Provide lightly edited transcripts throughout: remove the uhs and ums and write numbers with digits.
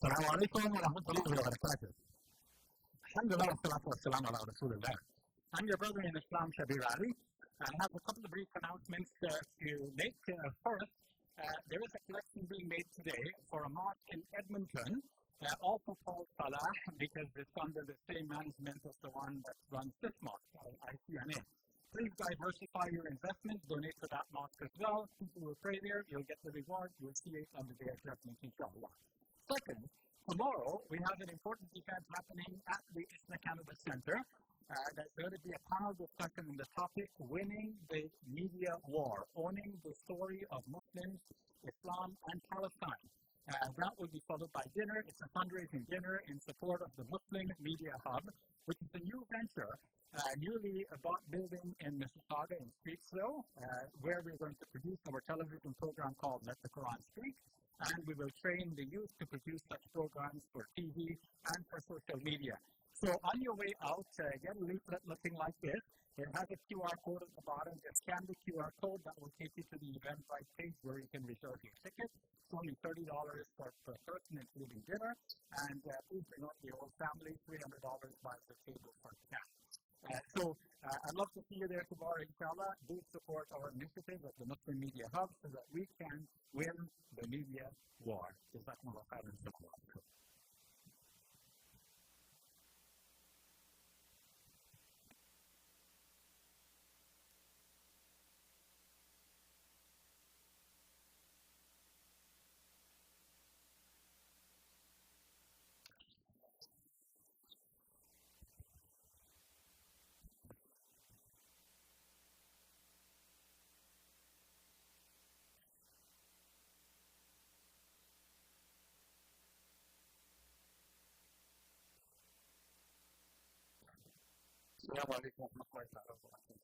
السلام عليكم ورحمة الله وبركاته. الحمد لله والصلاة والسلام على رسول الله. I'm your brother in Islam, Shabir Ali. I have a couple of brief announcements to make. First, there is a collection being made today for a mosque in Edmonton, also called Salah, because it's under the same management as the one that runs this mosque, ICNA. Please diversify your investment, donate to that mosque as well. People will pray there, you'll get the reward, you'll see it on the day of judgment, inshallah. Second, tomorrow we have an important event happening at the ISNA Canada Centre. There's going to be a panel discussion on the topic, Winning the Media War, Owning the Story of Muslims, Islam and Palestine. That will be followed by dinner. It's a fundraising dinner in support of the Muslim Media Hub, which is a new venture, newly bought building in Mississauga in Streetsville, where we're going to produce our television program called Let the Quran Speak, and we will train the youth to produce such programs for TV and for social media. So on your way out, get a leaflet looking like this. It has a QR code at the bottom. Just scan the QR code. That will take you to the Eventbrite page where you can reserve your ticket. It's only $30 per person, including dinner. And please bring out the whole family. $300 buys the table for cash. I'd love to see you there tomorrow, inshallah. Do support our initiative at the Muslim Media Hub so that we can win the media war. Jazakumullah khairan. السلام عليكم ورحمة الله تعالى وبركاته.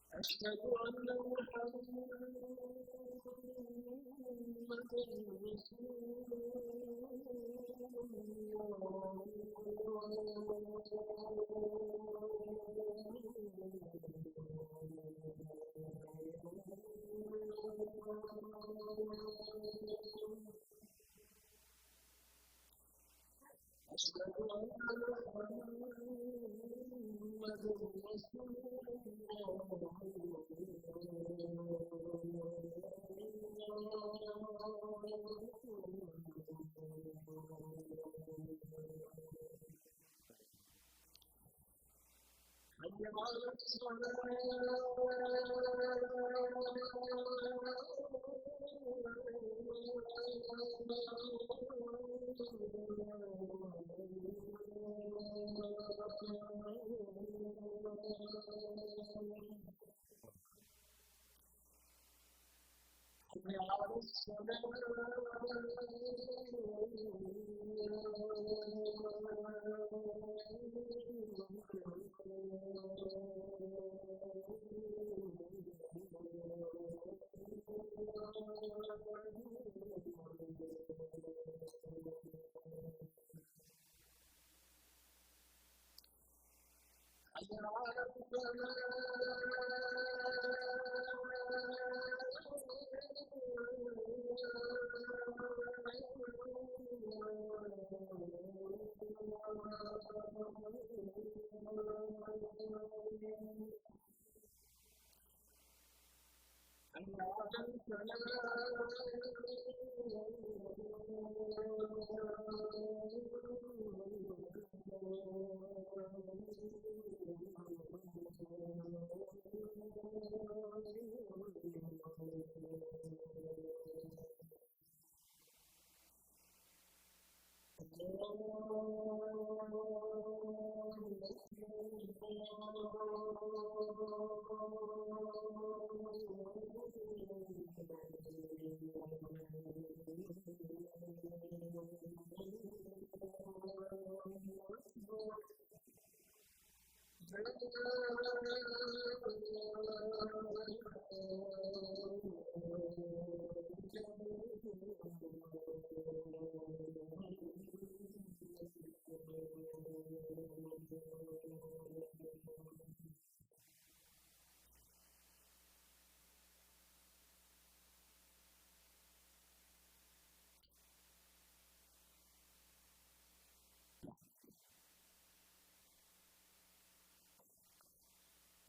أشهد أن لا أشهد أن محمدا رسول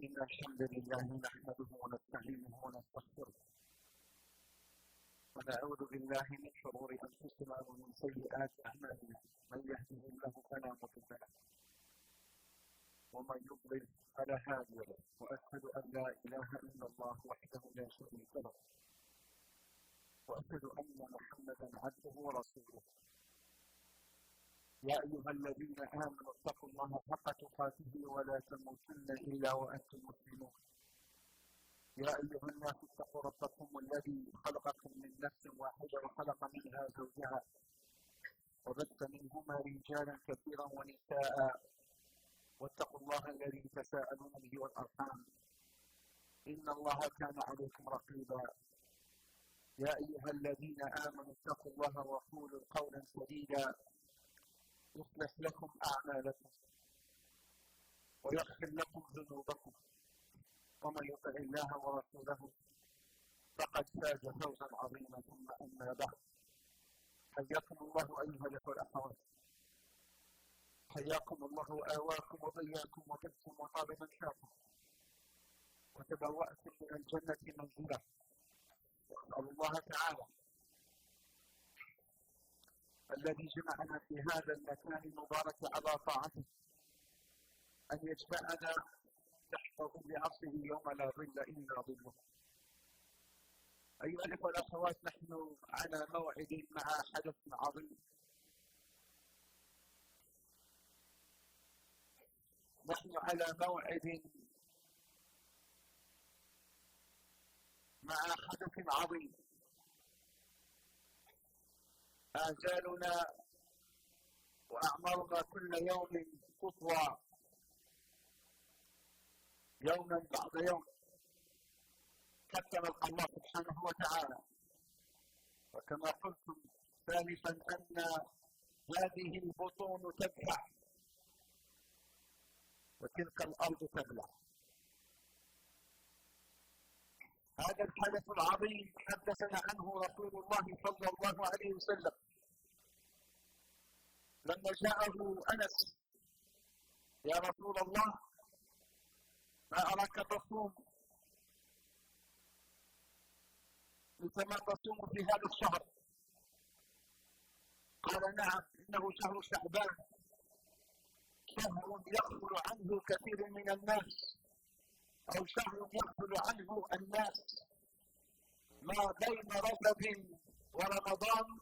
إن الحمد لله نحمده ونستعينه ونستغفره ونعوذ بالله من شرور أنفسنا ومن سيئات أعمالنا من يهده الله فلا مضل له ومن يضلل فلا هادي له وأشهد أن لا إله إلا الله وحده لا شريك له وأشهد أن محمدا عبده ورسوله يا أيها الذين آمنوا اتقوا الله حق تقاته ولا تموتن إلا وأنتم مسلمون يا أيها الناس اتقوا ربكم الذي خلقكم من نفس واحدة وخلق منها زوجها وبث منهما رجالا كثيرا ونساء واتقوا الله الذي تساءلون به والأرحام إن الله كان عليكم رقيبا يا أيها الذين آمنوا اتقوا الله وقولوا قولا سديدا يصلح لكم أعمالكم ويغفر لكم ذنوبكم ومن يطع الله ورسوله فقد فاز فوزا عظيما ثم أما بعد حياكم الله أيها الأخوة والأخوات حياكم الله وآواكم وبياكم وطبتم وطاب منشاكم وتبوأتم من الجنة منزلا وأسأل الله تعالى الذي جمعنا في هذا المكان المبارك على طاعته أن يجمعنا تحت ظل عرشه يوم لا ظل إلا ظله. أيها الأخوة والأخوات نحن على موعد مع حدث عظيم نحن على موعد مع حدث عظيم آجالنا وأعمارنا كل يوم تطوى يوما بعد يوم حتى نلقى الله سبحانه وتعالى وكما قلتم ثالثا أن هذه البطون تبلع وتلك الأرض تبلع. هذا الحدث العظيم حدثنا عنه رسول الله صلى الله عليه وسلم لما جاءه أنس يا رسول الله ما أراك تصوم مثل ما تصوم في هذا الشهر قال نعم إنه شهر شعبان شهر يغفل عنه كثير من الناس أو شهر يغفل عنه الناس ما بين رجب ورمضان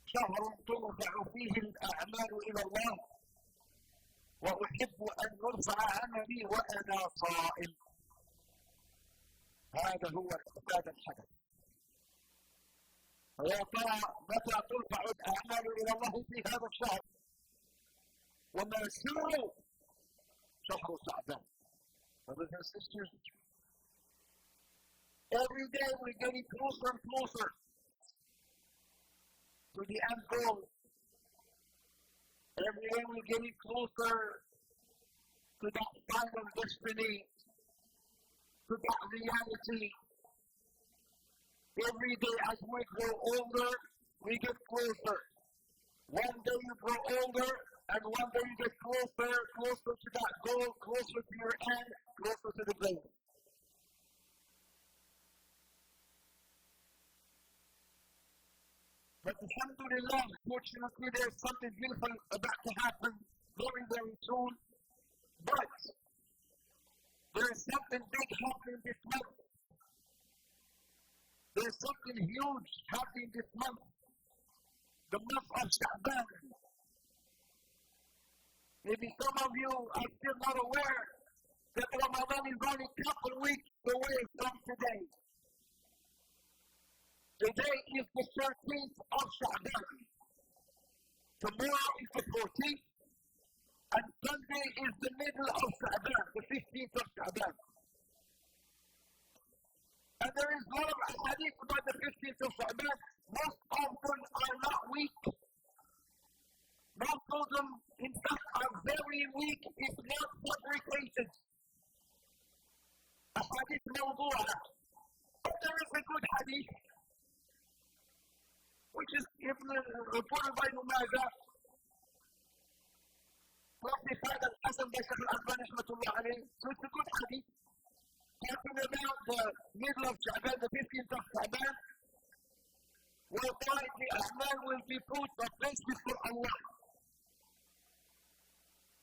شهر ترفع فيه الأعمال إلى الله وأحب أن يرفع عملي وأنا صائم. هذا هو هذا الحدث. فيا ترى متى ترفع الأعمال إلى الله في هذا الشهر وما سر شهر شعبان. Brothers and sisters, Every day we're getting closer and closer to the end goal. Every day we're getting closer to that final destiny, to that reality. Every day as we grow older, we get closer. One day you grow older, and one day you get closer to that goal, closer to your end, closer to the goal. But alhamdulillah, fortunately, there's something beautiful about to happen very, very soon. But there is something big happening this month. There's something huge happening this month. The month of Sha'ban. Maybe some of you are still not aware that Ramadan is only a couple weeks away from today. Today is the 13th of Sha'ban. Tomorrow is the 14th. And Sunday is the middle of Sha'ban, the 15th of Sha'ban. And there is a lot of hadith about the 15th of Sha'ban. Most of them are not weak. Most of them, in fact, are very weak, if not fabricated. A hadith mawdu'a. But there is a good hadith, which is reported by Majah, classified as Hasan by Shaykh al-Albani rahmatullah alayhi. So it's a good hadith, talking about the middle of Sha'ban, the 15th of Sha'ban, whereby the a'mal will be put or placed before Allah.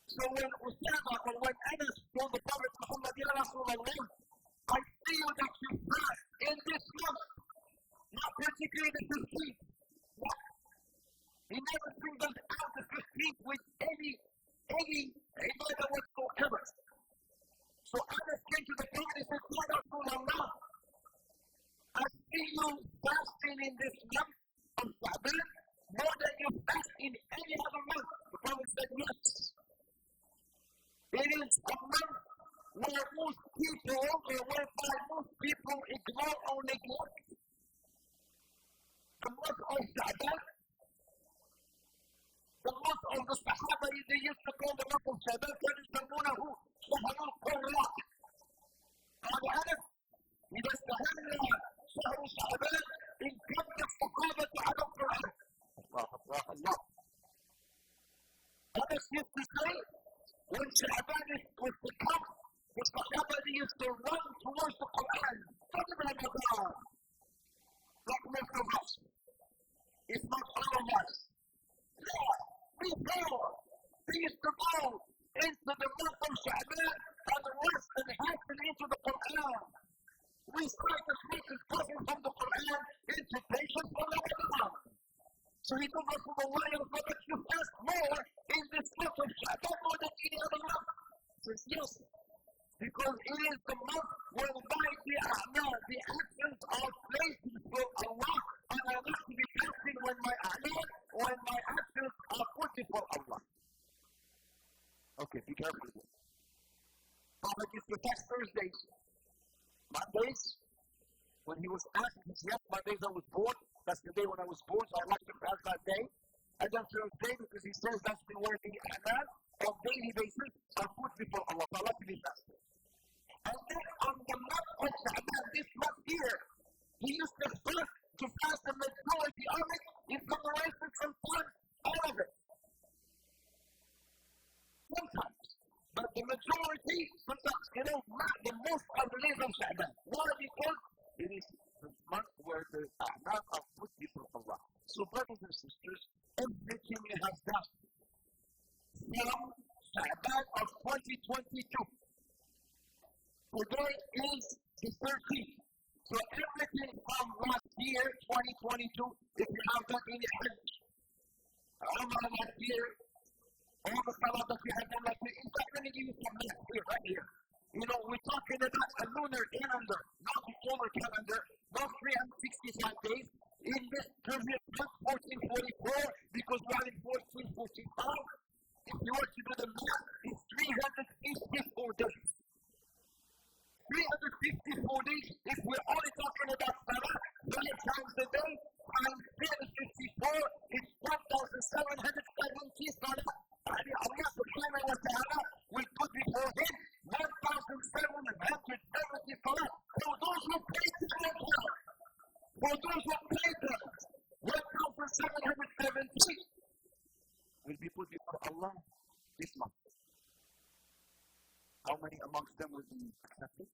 So when Usama or when Anas told the Prophet Muhammad, Ya Rasulullah, I feel that you fast in this month, not particularly the 15th. He never singled out the 15th with any ibadah whatsoever. So Anas came to the Prophet and said, Ya Rasulullah, I see you fasting in this month of Sha'ban more than you fast in any other month. The Prophet said, yes. It is a month where most people, or whereby most people ignore or neglect the month of Sha'ban. The month of the Sahaba, they used to call the month of Sha'ban, فَيُسَمُّونَهُ شَهْرُ الْقُرَّةِ. قال أنس إذا استهل شهر شعبان انكب الصحابة على القرآن. الله. Anas used to say, when Sha'ban was to come, the Sahaba used to run towards the Quran. Like most of us, if not all of us. They used to go into the month of Sha'ban and rest and hasten into the Quran. We start the scriptures coming from the Quran into patience for Ramadan. So he told us from the way of God that you fast more in this month of Sha'ban more than any other month. He says, yes, because it is the month whereby the a'mal, the actions are placed before Allah, and I want to be fasting when my a'mal, when my actions are put before Allah. Okay, be careful with it. Prophet used to fast Thursdays. Mondays, when he was asked, he said, yes, Mondays I was born. That's the day when I was born, so I like to fast that day. And then Thursday, because he says that's the word the a'mal, on daily basis, are put before Allah. So I like to be fasting. And then on the month of Sha'ban, this month here, he used to fast the majority of it, in commemoration sometimes, all of it. Sometimes. But the majority, sometimes, not the most of the days of Sha'ban. Why? Because it is the month where the a'mal are put before Allah. So brothers and sisters, everything has done from Sha'ban of 2022. Today is the 13th. So everything from last year, 2022, if you have done any Hajj, Umrah last year, all the salah that you have done last year, in fact, let me give you some math here, right here. We're talking about a lunar calendar, not the solar calendar, not 365 days. In this period, just 1444, because we are in 1445. If you were to do the math, it's 354 days. 364 days, if we're only talking about Salah, 5 times a day, times 354, it's 1,770 Salah. And Allah subhanahu wa ta'ala will put before him 1,770 Salah. For those who pray to Allah, for those who pray to Allah, 1,770 will be put before Allah this month. How many amongst them will be accepted?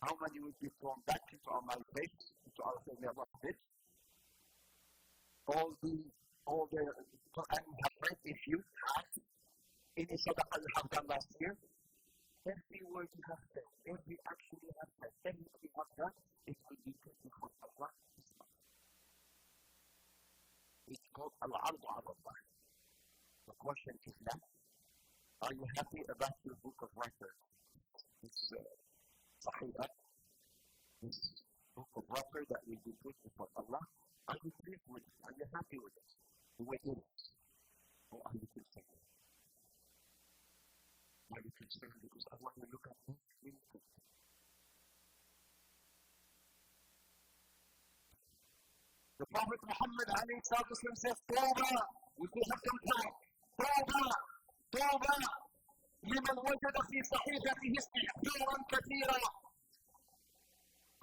How many will be thrown back into our faith, into our failure of it? All the Quran we have read, if you have any sadaqah you have done last year, every word you have said, every action you have said, everything you have done, it will be put before Allah this month. It's called Al-Ardu Al-Allah. The question is now, are you happy about your book of records? This Sahih, this book of record that will be put before Allah? Are you pleased with it? Are you happy with it? The way it is? Or are you concerned? Are you concerned because Allah will look at everything? The Prophet Muhammad says, Tawbah, we still have some time. Tawbah, Tawbah, لمن وجد في صحيفته استغفارا كثيرا.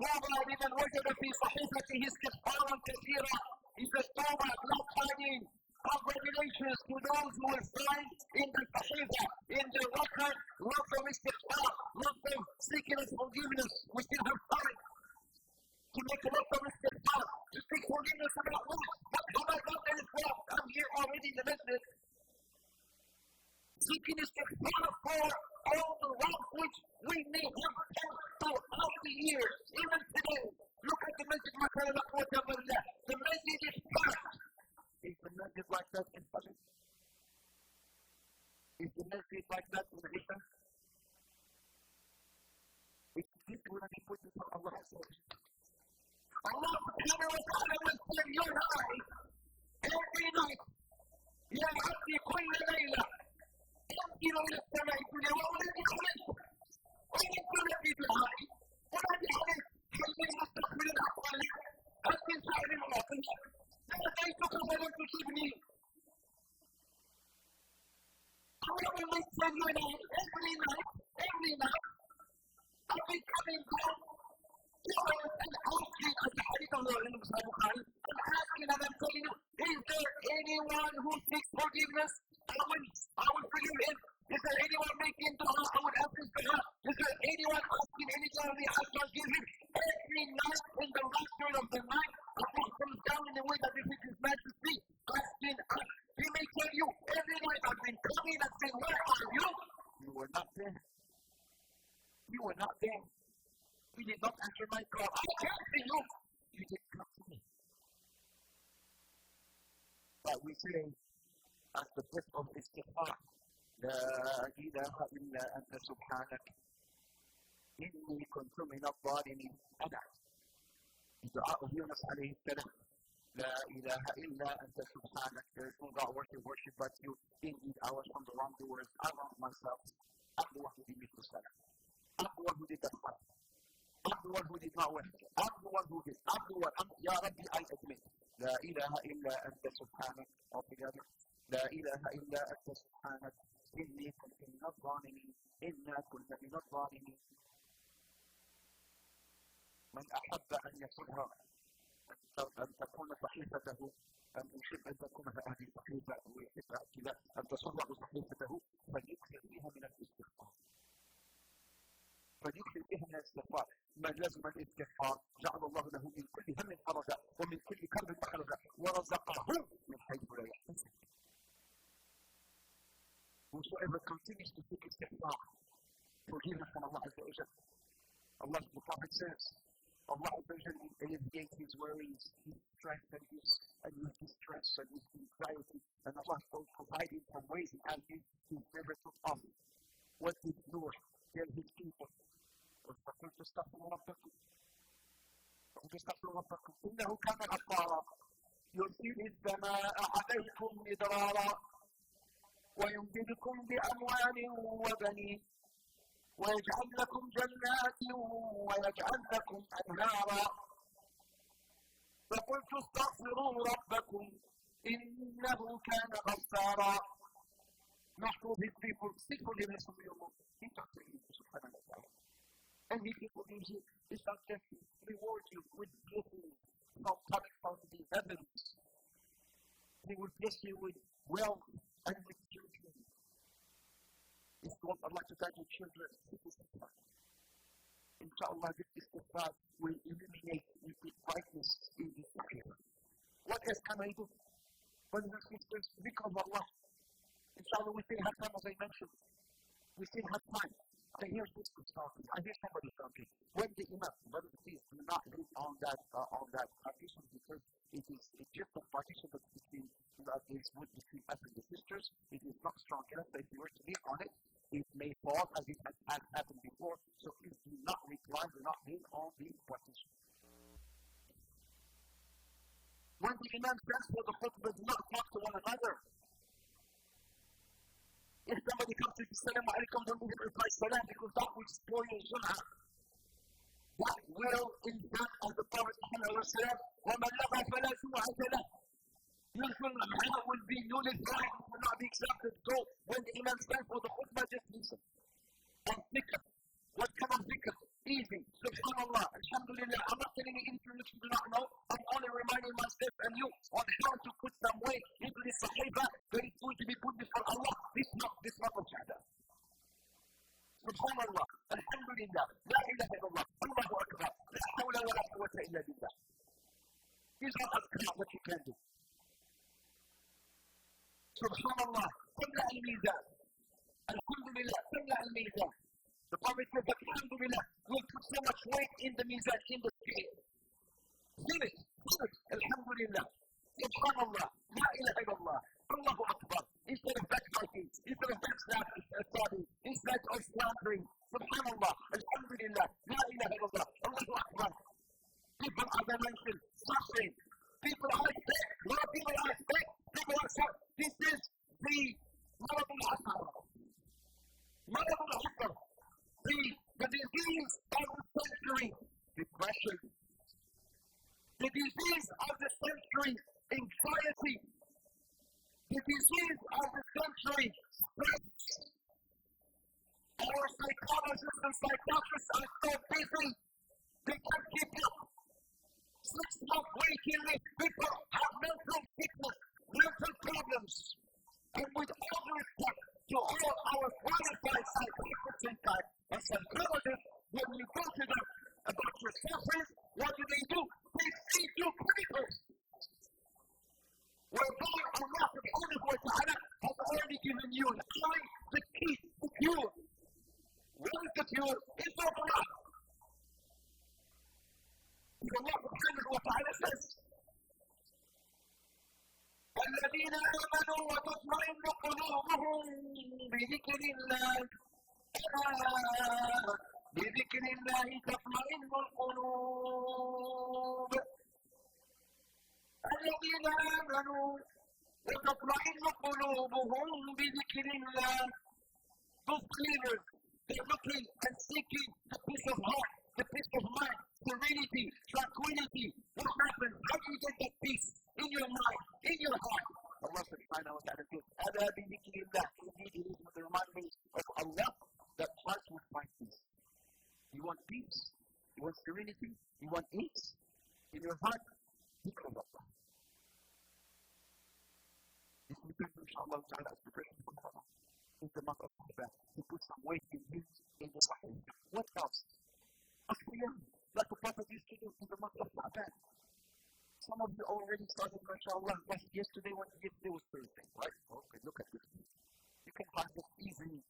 Tawbah, لمن وجد في صحيفته استغفارا كثيرا. He says, Tawbah, not finding congratulations to those who will find in the Sahifa, in the record, lots of istighfar, lots of seeking of forgiveness. We still have time to make a lot of istighfar, to seek forgiveness about what? What have I done that is wrong? I'm here already in the message. Seeking istighfar for all the wrongs which we may have done throughout the years, even today. Look at the message, the message is packed. Is the message like that in public? Is the message like that in the Islam? It's this when I put it on Allah. Allah subhanahu wa ta'ala will send your eyes every night. يا عبدي كل ليلة انزل إلى السماء الدنيا وأولئك عليكم وإن كل في دعائي ونادي عليك هل من مستقبل الأقوال هل من سائر المعطية ناديتك فلم تجبني. Allah will send your eyes every night. I'll be coming down. And asking, as the hadith of the Bukhari, and asking and I'm telling you, is there anyone who seeks forgiveness? I will forgive him. Is there anyone making dua? I would ask his dua. Is there anyone asking any charity? I shall give him. Every night in the rapture of the night, Allah comes down in the way that befits His Majesty, asking us. He may tell you, every night I've been coming and saying, where are you? You were not there. You were not there. You did not answer my call. I can't see you. You didn't come to me. But we say, as the gift of istighfar, لا إله إلا أنت سبحانك إني كنت من الظالمين. أنا دعاء يونس عليه السلام. لا إله إلا أنت سبحانك. There is no God worship but you. Indeed, I was from the wrongdoers. I wronged myself. I'm the one who did the salah. I'm the one who did the salah. I'm the one who did not win. I'm the one who did. I'm the one. Ya Rabbi, I admit. لا إله إلا أنت سبحانك. Altogether. لا إله إلا أنت سبحانك. إني كنت من الظالمين. إنا كنا من الظالمين. من أحب أن يسرها أن تكون صحيفته أن يحب أن تكون هذه الصحيفة ويحب أن تصرح صحيفته فليكثر فيها من الاستغفار. فليكثر فيها من الاستغفار. من لزم الاستغفار جعل الله له من كل هم فرجا ومن كل كرب مخرجا ورزقه من حيث لا يحتسب. Whosoever continues to seek istighfar, forgiveness from Allah Azza wa Jal. Allah, the Prophet says, Allah Azza wa Jal will alleviate his worries, his stress and his distress and his anxiety, and Allah will provide him from ways and avenues he never took off. What did Noah tell his people? فقلت استغفروا ربكم إنه كان غفارا يرسل السماء عليكم مدرارا ويمددكم بأموال وبنين ويجعل لكم جنات ويجعل لكم أنهارا فقلت استغفروا ربكم إنه كان غفارا. نحن people secretly listen to your Lord. He talks to you, subhanahu wa ta'ala. And he people usually is not just reward you with blessings from coming from the heavens. He will bless you with wealth and with children. It's what Allah to guide your children. Inshallah, this istighfar will illuminate the brightness in this area. What else can I do? Brothers and sisters, because of Allah, inshallah, we still have time, as I mentioned. We still have time. I hear sisters talking. I hear somebody talking. When the imam, brothers, please do not live on that partition, because it's just a partition between between us and the sisters. It is not strong enough that if you were to live on it, it may fall as it has happened before. So please do not recline, do not live on the partition. When the imam stands for the khutbah, do not talk to one another. If somebody comes to you, Assalamu alaikum, don't move and reply salam, because that will spoil your sunnah. That will, in fact, as the Prophet Muhammad وَمَنْ لَغَى فَلَا سُوَعَةَ لَهُ. Your sunnah will be nullified, will not be accepted. So, when the imam stands for the khutbah, just listen. And dhikr. What kind of dhikr? Easy. Subhanallah. Alhamdulillah. I'm not telling you anything which you do not know. I'm only reminding myself and you on how to put some weight into this sahiba that is going to be put before Allah this month of Shahada. Subhanallah. Alhamdulillah. La ilaha illallah. Allahu Akbar. La hawla wa la quwwata illa billah. These are adhkar that you can do. Subhanallah. Tamla al-mizan. Alhamdulillah. Tamla al-mizan. The Prophet said that alhamdulillah will put so much weight in the mizan, in the scale. Feel it. Alhamdulillah. Subhanallah. La ilaha illallah. Allahu Akbar. Instead of backbiting, instead of backstabbing, instead of slandering. Subhanallah. Alhamdulillah. La ilaha illallah. Allahu Akbar. People are mentioned, suffering. People are sick. A lot of people are sick. People are sick. This is the Marad al-Asr. Marad al-Asr. The disease of the century, depression. The disease of the century, anxiety. The disease of the century, stress. Our psychologists and psychiatrists are so busy, they can't keep up. 6 months waiting list, people have mental sickness, mental problems. And with all due respect to all our qualified psychiatrists and psychologists, when you go to them about your suffering, what do? They feed you papers. Whereby Allah subhanahu wa ta'ala has already given you the key, the cure. What is the cure? It's Allah. Allah subhanahu wa ta'ala says, الذين آمنوا وتطمئن قلوبهم بذكر الله بذكر الله تطمئن القلوب الذين آمنوا وتطمئن قلوبهم بذكر الله. Those believers, they're looking and seeking the peace of heart, the peace of mind, serenity, tranquility. What happens? How do you get that peace in your mind, in your heart? Allah subhanahu wa ta'ala says, أَلَا بِذِكْرِ اللَّهِ. Indeed, it is with the reminders of Allah that hearts will find peace. You want peace? You want serenity? You want peace in your heart? Dhikr of Allah. This will be, inshallah ta'ala, as preparation for Allah. In the month of Sha'ban, to put some weight in the Sahih. What else? Asiyam, like the Prophet used to do in the month of Sha'ban. Some of you already started, mashallah, yesterday was Thursday, right? Okay, look at this. You can find this easy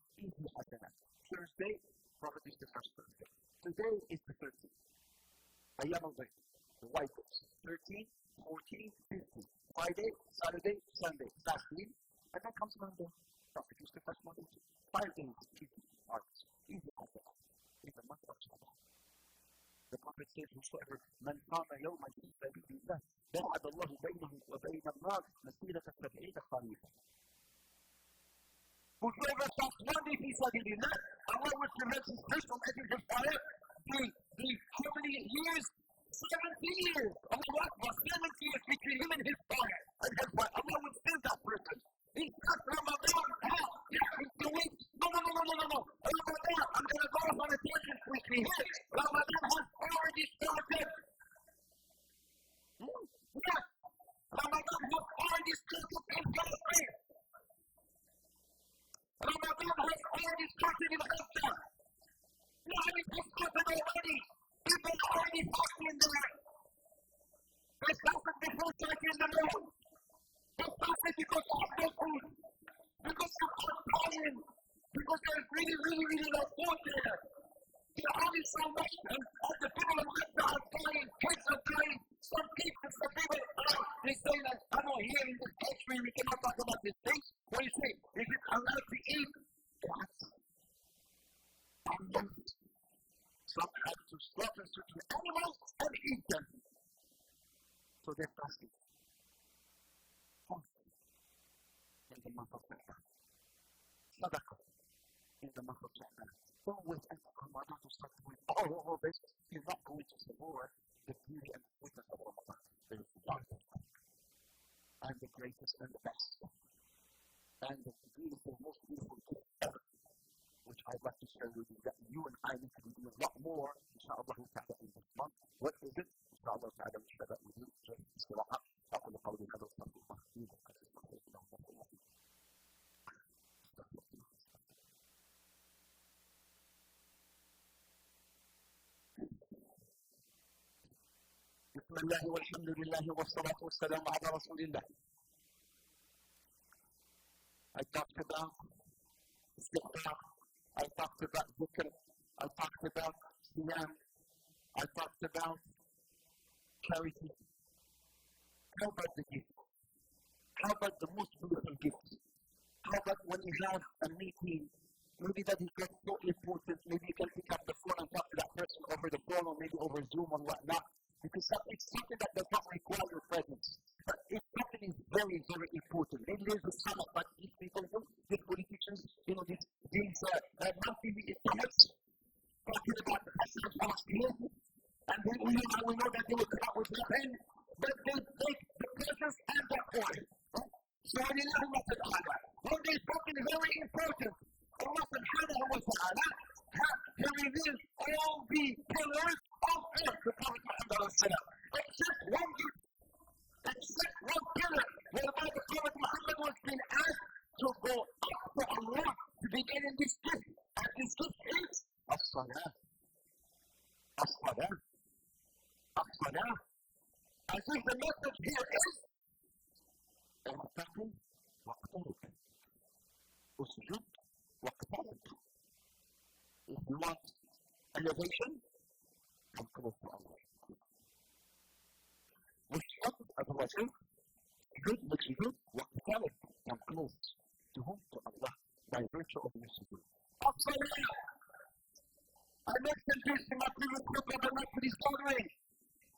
hasana. Thursday, Prophet used to fast Thursday. Today is the 13th. Ayyam al-Bayt, the white books. 13, 14, 15. Friday, Saturday, Sunday, fasting, and then comes Monday. Prophet used to fast Monday too. 5 days, easy, August, easy hasana. In the month of Sha'ban. The Prophet says, whosoever man qama yawman fi sabilillah, ba'ada Allahu baynahu wa bayna an-nar masirata 70 kharifa. Whosoever fasts one day only piece I did in that, Allah was prevent his fish from entering his fire. The how many years? 70 years. Allah Akbar, 70 years between him and his fire. And his fire. Allah would send that person. He's not Ramadan. Yeah, it's 2 weeks. No. Ramadan, I'm going to go off on a tangent quickly here. Ramadan has already started. Yeah. Ramadan has already started in Palestine. Ramadan has already started in Gaza. Yeah, it has started already. People are already fasting there. They fasted before striking the moon. They fasted because of no food. Because of undying. Because there's really no food there. There are only so much, and the people of Gaza are dying. Kids are dying. Some people, they say that, I know here in this country we cannot talk about this thing. What do you say? Is it allowed to eat? What? I'm not. Some have to slaughter certain animals and eat them. So they're fasting. Fasting. In the month of Ramadan. Sadaqah. In the month of Ramadan. Don't wait until Ramadan to start doing all of this. You're not going to support the beauty and the sweetness of Ramadan. There is one thing. I'm the greatest and the best. And the beautiful, most beautiful gift ever. Which I'd like to share with you that you and I need to do a lot more, inshallah ta'ala, in this month. What is it? Inshallah ta'ala, we share that with you. Just استراحة. أقول قولي هذا وأستغفر الله لي ولكم. بسم الله والحمد لله والصلاة والسلام على رسول الله. I talked about istighfar. I talked about dhikr, I talked about siyam, I talked about charity. How about the gift? How about the most beautiful gift? How about when you have a meeting, maybe that is not so important, maybe you can pick up the phone and talk to that person over the phone or maybe over Zoom or whatnot, because it's something that does not require your presence. But if something is very important, maybe there's a summit, but these people, these politicians, these monthly summits, talking about the Hassan Palestine, and we know that they will come up with nothing, but they take the presence and the point. So when you know what when there's something very important, Allah subhanahu wa ta'ala has revealed all the pillars of earth, the Prophet Muhammad except one pillar, whereby the Prophet Muhammad was being asked to go up to Allah to begin in this gift. And this gift is as-salah. As-salah. As-salah. I think the message here is ارتقي واقترب. اسجد واقترب. If you want elevation, come close to Allah. والشرط الرسول good makes you good, واقترب, come close to whom? To Allah, by virtue of your sujood. I mentioned this in my previous book, but I'm not please gathering.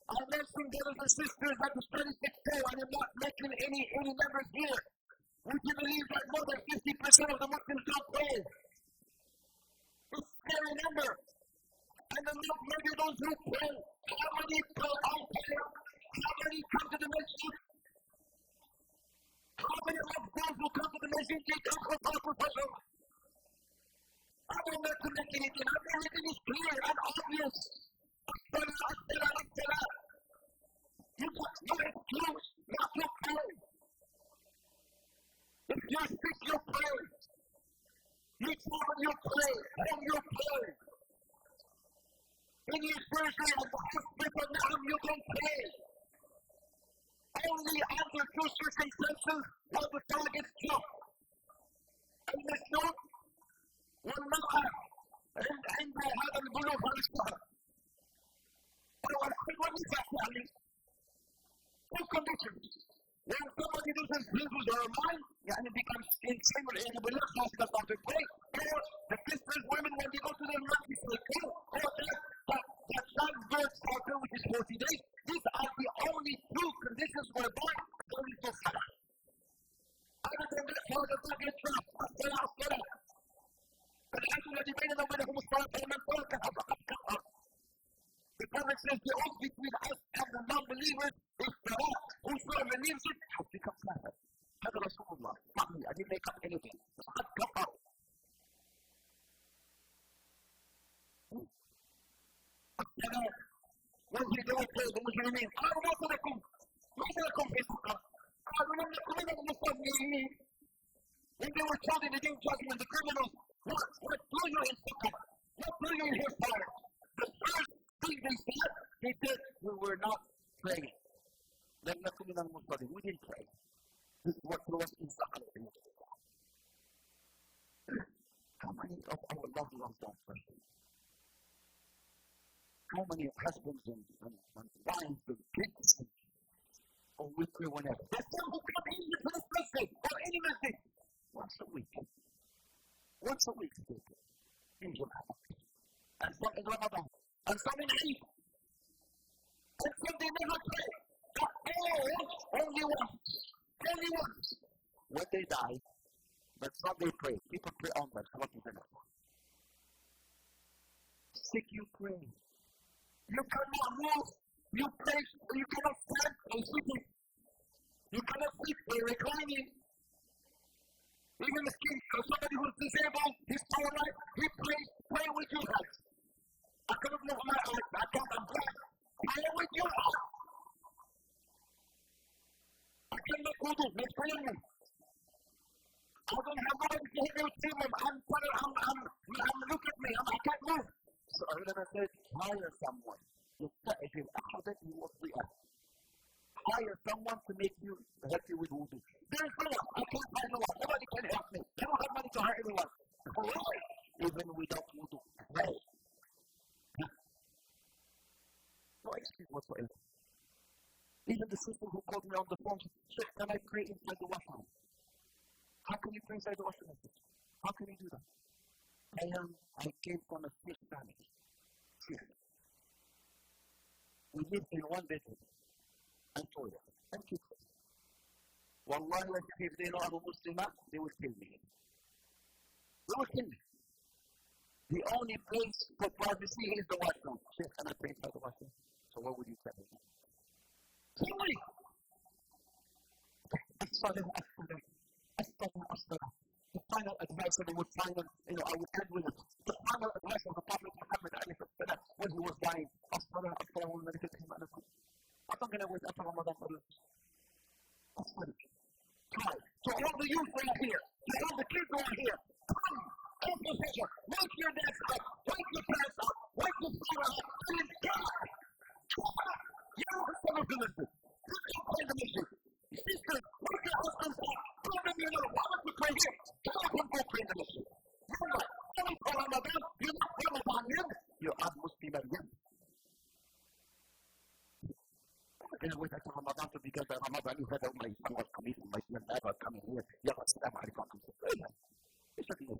I mentioned brothers and sisters that the statistics show, and I'm not making any numbers here. Would you believe that more than 50% of the Muslims don't pray? It's a scary number. And then look, maybe those who pray, how many go out there? How many come to the masjid? How many of those who come to the masjid come for profession? I don't know to make anything. Everything is clear and obvious. You got no excuse not to pray. If you're sick, you pray. You travel, you pray. Home, you pray. In your surgery at the hospital now, you don't pray. Only under two circumstances will the target jump. And this note, والمرأة عندها هذا البلوغ والإصلاح. والنساء يعني two conditions. When somebody loses his or mind, يعني becomes insane والعياذ بالله خاصة بعد البيت, or the sisters, women, when they go to their monthly cycle, or that childbirth cycle, which is 40 days, these are the only two conditions whereby there is no salah. Other than that, how does that get trapped? As-salah. الذي بيننا وبينهم الصلاة فمن تركها فقد كفر. The Prophet says the oath between us and the non-believers is salat. Whosoever leaves it has become kafir. هذا رسول الله. Not me. I didn't make up anything. فقد كفر. الصلاة والجدال المجرمين قالوا ما سلككم في سقر؟ قالوا لم نكن من المصلين. When they were told in the day of judgment, the criminals, what threw you in Sukkah? What threw you in his fire? The first thing they said, we were not praying. لم نكن من المصلين. We didn't pray. This is what threw us in Sukkah. How many of our loved ones don't pray? How many husbands and wives and kids or we pray whenever? There's some who come in to this message or any message once a week. Once a week, in July. And some in Ramadan. And some in Eid. And some they never pray. But all only once. Only once. When they die, but some they pray. People pray on them. What is enough? Sick you pray. You cannot move. You pray. You cannot stand or sitting. You cannot sit or reclining. Even the king or somebody who's disabled, he's paralyzed, he prays, pray with your hands. I cannot move my arms, I can't pray. Pray with your heart. I cannot go to make prayer. I don't have nobody to help me with him. I'm look at me, I can't move. So I said, hire someone. يستأجر أحدا يوصيك. Hire someone to make you help you with wudu. There is no one. I can't find no one. Nobody can help me. I don't have money to hire anyone. Pray even without wudu. Pray. No excuse whatsoever. Even the sister who called me on the phone said, can I pray inside the washroom? How can you pray inside the washroom? How can you do that? I came from a Swiss family. Here. We lived in one bedroom and toilet and kitchen. Wallahi, if they know I'm a Muslim, they will kill me. They will kill me. The only place for privacy is the washroom. Sheikh, can I pray inside the washroom? So what would you tell me? Kill me! The final advice that they would find, I would end with it. The final advice of the Prophet Muhammad when he was dying. I'm not going to wait after Ramadan for this. Try. So all the youth right here, all the kids right here, come, take your picture, make your desk up, wake your parents up, wake your father up, and God! You know what some of them do? You can't play the mission. Sister, wake your husbands up, tell them you know, why don't you pray here? Come on, go pray the mission. You're not. Only for Ramadan, you're not Ramadan yet. You're not Muslim yet. Wait until Ramadan to because by Ramadan you had my son was coming, my son was coming here. Assalamu alaikum. It's okay.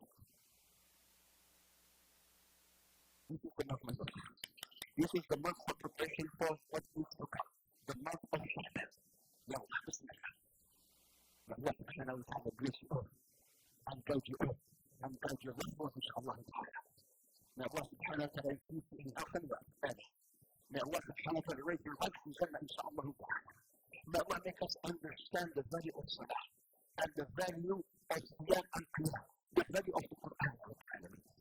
This is the month of preparation for what is to come. The month of Sha'ban. Ya Allah, Bismillah. Allah subhanahu wa ta'ala bless you all and guide you all and guide your life, inshallah ta'ala. May Allah subhanahu wa ta'ala increase in health and wealth. May Allah subhanahu wa ta'ala raise your life in Jannah, inshallah ta'ala. May Allah make us understand the value of Salah and the value of Siyam and Qiyam, the value of the Quran.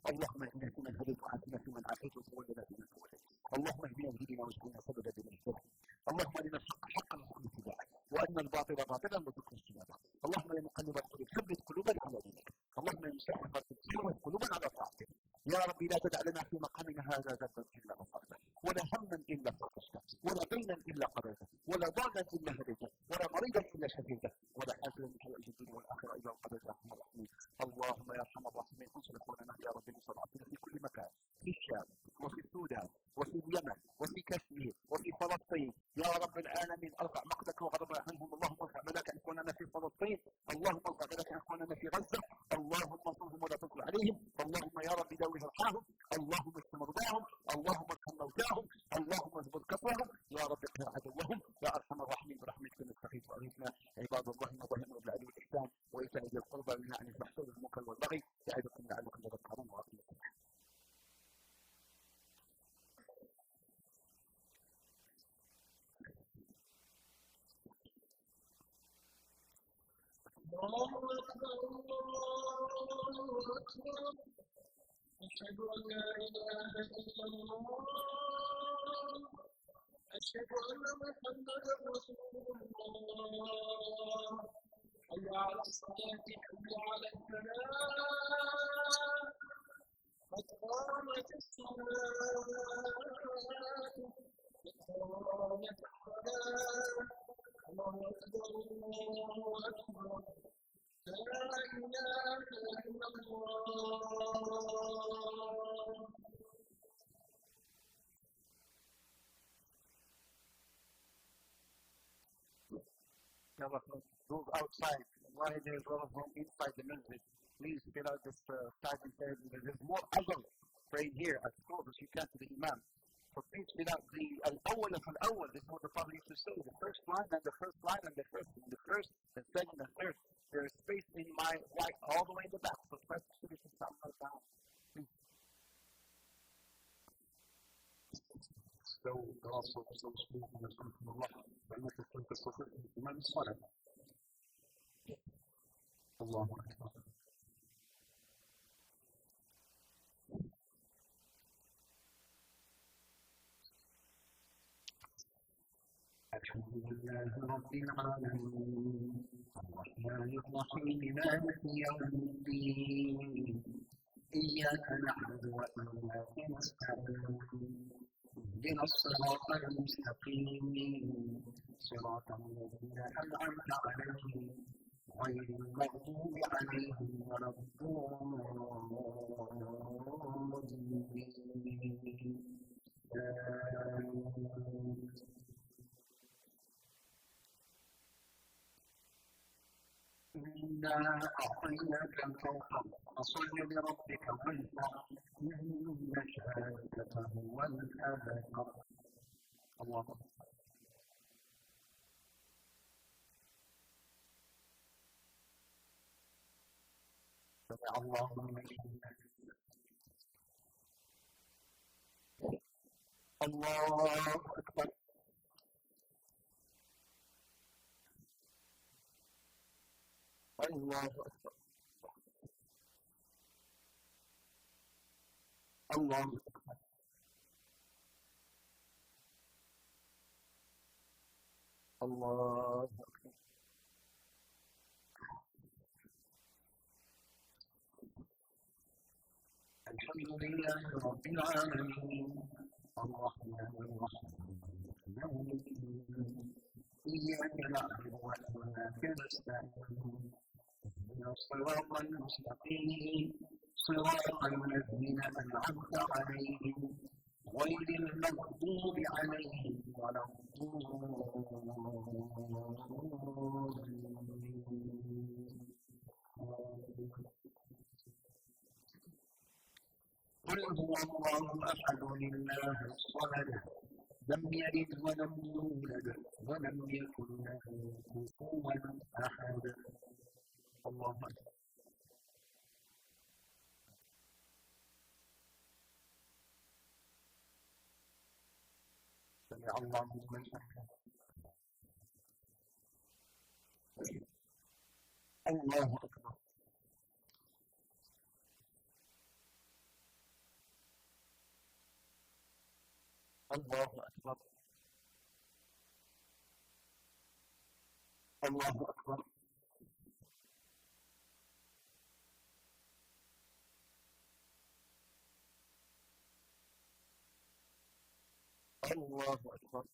اللهم اهدنا فيمن هديت وعافنا فيمن عافيت وتولنا فيمن توليت. اللهم اهدنا واهدنا واجعلنا سببا لمن اهتدى. اللهم ارنا الحق حقا وارزقنا اتباعه وارنا الباطل باطلا وارزقنا اجتنابه. اللهم يا مقلب القلوب ثبت قلوبنا على دينك. اللهم يا مسحر ثبت قلوبنا على طاعتك. يا ربي لا تدع لنا في مقامنا هذا ذنبا الا غفرته ولا هما الا فرجته ولا دينا الا قضيته ولا ضالا الا هديته ولا مريضا الا شفيته ولا حاسدا من حوائج الدنيا والاخره الا قضيته يا ارحم الراحمين. اللهم يا ارحم الراحمين انصر اخواننا يا رب المستضعفين في كل مكان، في الشام وفي السودان وفي اليمن وفي كشمير وفي فلسطين يا رب العالمين. ارفع مقتك وغضبك عنهم. اللهم ارفع بلاك عن اخواننا في فلسطين. اللهم ارفع بلاك عن اخواننا في غزه. اللهم انصرهم ولا تنصر عليهم. اللهم يا رب داوي ارحمهم. اللهم اشف مرضاهم. اللهم ارحم موتاهم. اللهم اجبر كفرهم. يا رب اقهر عدوهم يا ارحم الراحمين برحمتك نستغيث واغثنا. عباد الله نظهر بالعدل والاحسان وايتاء ذي القربى والنهي عن الفحشاء والمنكر والبغي يعظكم لعلكم تذكرون واقيموا الصلاه. أشهد أن لا إله إلا الله أشهد أن محمدا رسول الله حي على الصلاة حي على الفلاح قد قامت الصلاة قد قامت الصلاة الله أكبر الله أكبر لا إله إلا الله. Those outside, why there's a lot of room inside the masjid, please fill out this side area. There's more adult praying here at school, but you can't to the imam. So please fill out the al-awwal of al-awwal. This is what the Prophet used to say. The first line and the first line and the first, and the first, the second, and third. There is space in my right all the way in the back. So try to finish this down. Please. استووا تواصوا بالصبر ونسألكم الله فإنك كنت تستطيع الإيمان الصالح. الله أكبر. الحمد لله رب العالمين الرحمن الرحيم مالك يوم الدين إياك نعبد وإياك نستعين اهدنا الصراط المستقيم صراط الذين أنعمت عليهم غير المغضوب عليهم ولا الضالين. إنا أعطيناك الكوثر فصل لربك وانحر إن شانئك هو الأبتر. الله أكبر. سمع الله لمن حمده. الله أكبر. الله أكبر. الله أكبر. الله أكبر. الحمد لله رب العالمين الرحمن الرحيم مالك الدين إياك نعبد وإياك نستعين اهدنا الصراط المستقيم صراط الذين أنعمت عليهم غير المغضوب عليهم ولا الضالين. قل هو الله أحد الله الصمد لم يلد ولم يولد ولم يكن له كفوا أحد. الله أكبر. سمع الله لمن حمده. الله أكبر. الله أكبر. الله أكبر. الله أكبر.